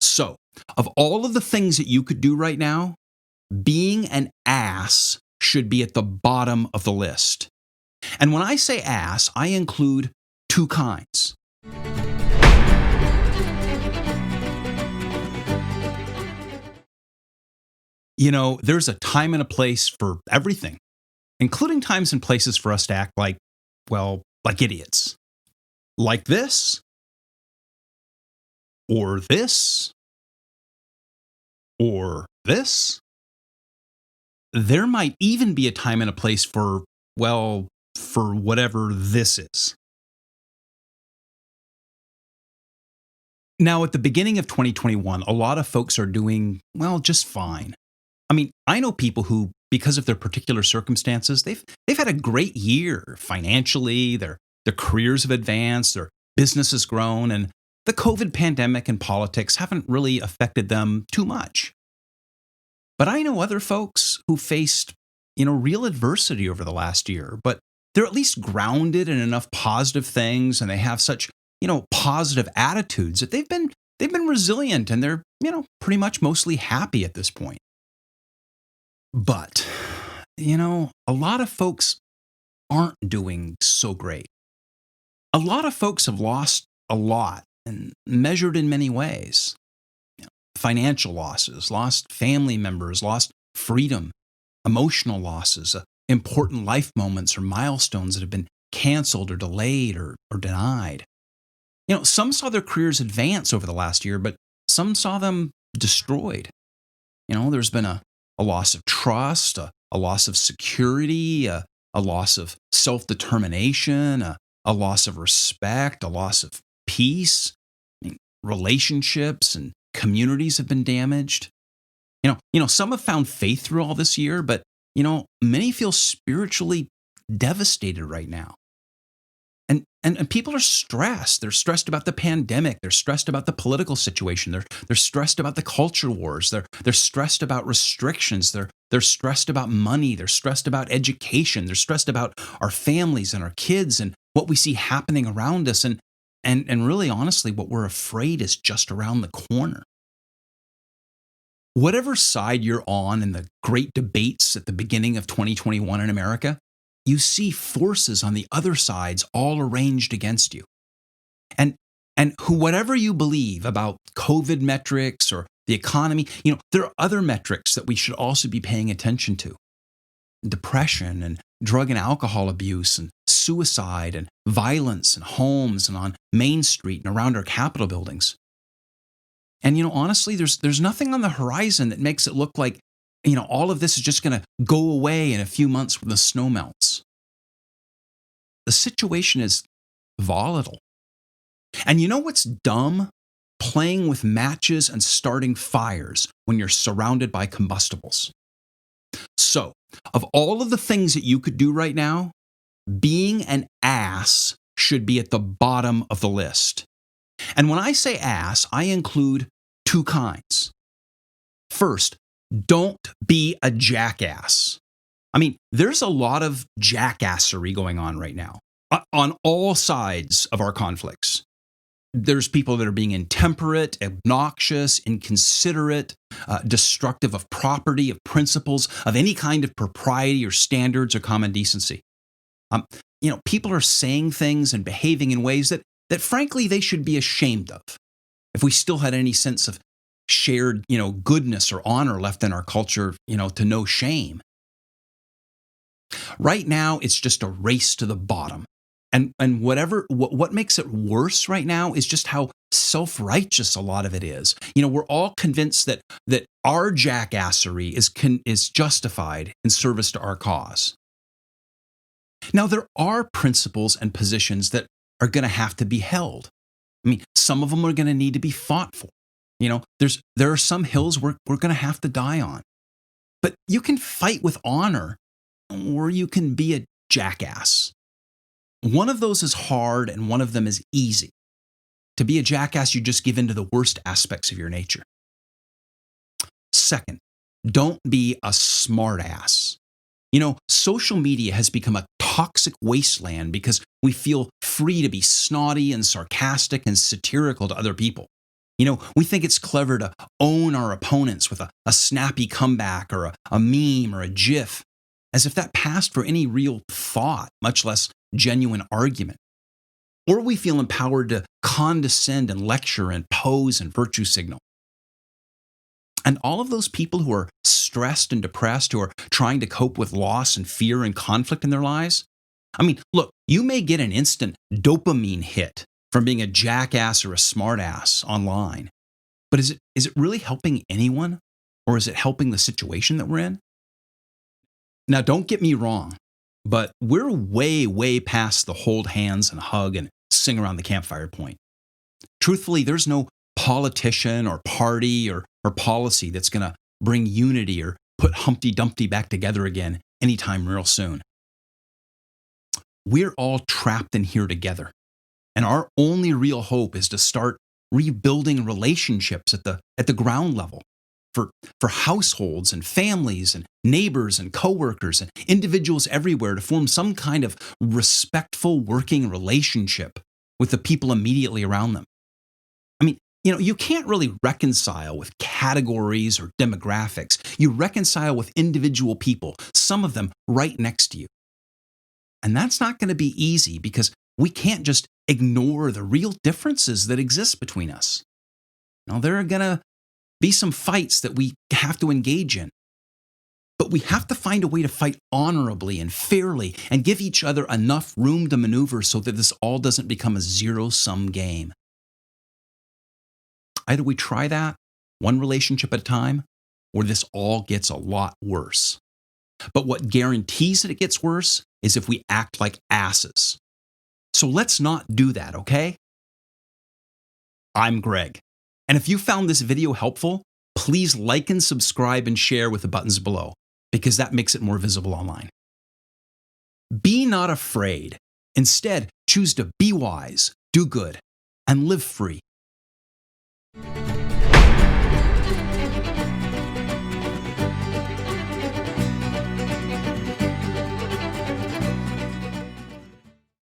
So, of all of the things that you could do right now, being an ass should be at the bottom of the list. And when I say ass, I include two kinds. There's a time and a place for everything, including times and places for us to act like idiots. Like this, or this, or this. There might even be a time and a place for whatever this is. Now, at the beginning of 2021, a lot of folks are doing, just fine. I mean, I know people who, because of their particular circumstances, they've had a great year financially, their careers have advanced, their business has grown, and the COVID pandemic and politics haven't really affected them too much. But I know other folks who faced, real adversity over the last year, but they're at least grounded in enough positive things, and they have such, positive attitudes that they've been resilient, and they're, pretty much mostly happy at this point. But, a lot of folks aren't doing so great. A lot of folks have lost a lot and measured in many ways. Financial losses, lost family members, lost freedom, emotional losses, important life moments or milestones that have been canceled or delayed or denied. Some saw their careers advance over the last year, but some saw them destroyed. There's been a loss of trust, a loss of security, a loss of self-determination, a loss of respect, a loss of peace. Relationships and communities have been damaged. Some have found faith through all this year, but, many feel spiritually devastated right now. And people are stressed. They're stressed about the pandemic. They're stressed about the political situation. They're stressed about the culture wars. They're stressed about restrictions. They're stressed about money. They're stressed about education. They're stressed about our families and our kids and what we see happening around us. And really, honestly, what we're afraid is just around the corner. Whatever side you're on in the great debates at the beginning of 2021 in America, you see forces on the other sides all arranged against you. And whatever you believe about COVID metrics or the economy, there are other metrics that we should also be paying attention to. Depression and drug and alcohol abuse and suicide and violence in homes and on Main Street and around our Capitol buildings. And, honestly, there's nothing on the horizon that makes it look like, all of this is just going to go away in a few months when the snow melts. The situation is volatile. And you know what's dumb? Playing with matches and starting fires when you're surrounded by combustibles. So, of all of the things that you could do right now, being an ass should be at the bottom of the list. And when I say ass, I include two kinds. First, don't be a jackass. I mean, there's a lot of jackassery going on right now on all sides of our conflicts. There's people that are being intemperate, obnoxious, inconsiderate, destructive of property, of principles, of any kind of propriety or standards or common decency. People are saying things and behaving in ways that frankly they should be ashamed of. If we still had any sense of shared, goodness or honor left in our culture, to no shame. Right now, it's just a race to the bottom. And what makes it worse right now is just how self-righteous a lot of it is. We're all convinced that our jackassery is justified in service to our cause. Now, there are principles and positions that are going to have to be held. I mean, some of them are going to need to be fought for. There are some hills we're going to have to die on. But you can fight with honor, or you can be a jackass. One of those is hard and one of them is easy. To be a jackass, you just give in to the worst aspects of your nature. Second, don't be a smartass. Social media has become a toxic wasteland because we feel free to be snotty and sarcastic and satirical to other people. We think it's clever to own our opponents with a snappy comeback or a meme or a GIF, as if that passed for any real thought, much less genuine argument. Or we feel empowered to condescend and lecture and pose and virtue signal. And all of those people who are stressed and depressed, who are trying to cope with loss and fear and conflict in their lives, look, you may get an instant dopamine hit from being a jackass or a smartass online, but is it really helping anyone, or is it helping the situation that we're in? Now, don't get me wrong, but we're way, way past the hold hands and hug and sing around the campfire point. Truthfully, there's no politician or party or policy that's going to bring unity or put Humpty Dumpty back together again anytime real soon. We're all trapped in here together, and our only real hope is to start rebuilding relationships at the ground level for households and families and neighbors and coworkers and individuals everywhere to form some kind of respectful working relationship with the people immediately around them. You can't really reconcile with categories or demographics. You reconcile with individual people, some of them right next to you. And that's not going to be easy because we can't just ignore the real differences that exist between us. Now, there are going to be some fights that we have to engage in, but we have to find a way to fight honorably and fairly and give each other enough room to maneuver so that this all doesn't become a zero-sum game. Either we try that, one relationship at a time, or this all gets a lot worse. But what guarantees that it gets worse is if we act like asses. So let's not do that, okay? I'm Greg, and if you found this video helpful, please like and subscribe and share with the buttons below, because that makes it more visible online. Be not afraid. Instead, choose to be wise, do good, and live free.